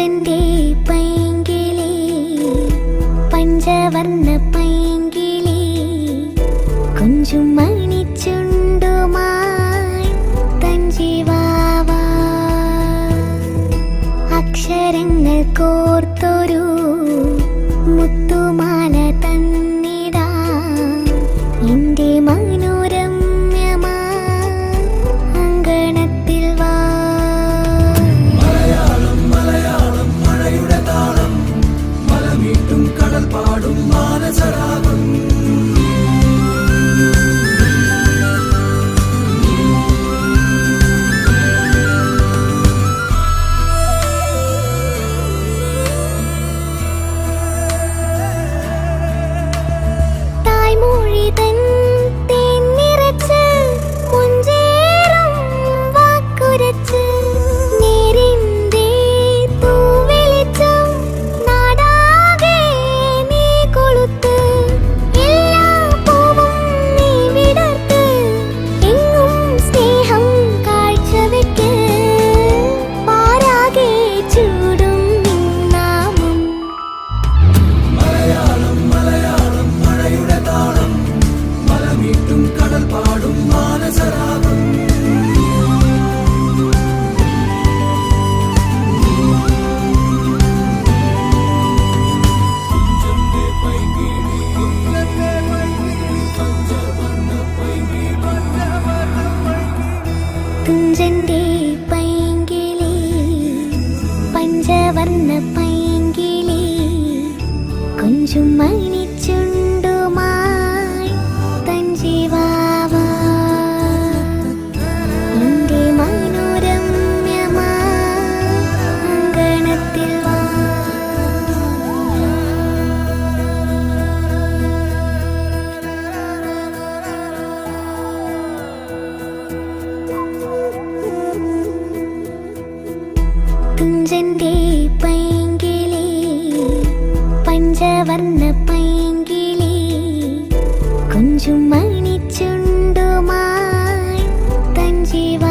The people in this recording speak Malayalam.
തുഞ്ചന്റെ പൈങ്കിളി പഞ്ചവർണ്ണ പൈങ്കിളി കുഞ്ചും മണിച്ചുണ്ടുമായി തഞ്ചിവാവാ അക്ഷരങ്ങൾ കോർത്തൊരു മുത്തുമാല തന്നിടാ എന്റെ മനോരമ്യമാ അങ്കണത്തിൽ വാ. മലയാളം മലയാളം മഴയുടെ താളം മലമീട്ടും കടൽ പാടും മാനസരാഗം. തുഞ്ചന്റെ പൈങ്കിളി പഞ്ചവർണ്ണ പൈങ്കിളി കുഞ്ചും മണിച്ചുണ്ടുമായി തഞ്ചിവാവാ എന്റെ മനോരമ്യമാ അങ്കണത്തിൽ വാ. തുഞ്ചന്റെ പൈങ്കിളി പഞ്ചവർണ്ണ പൈങ്കിളി കുഞ്ചും മണിച്ചുണ്ടുമായി തഞ്ചിവാ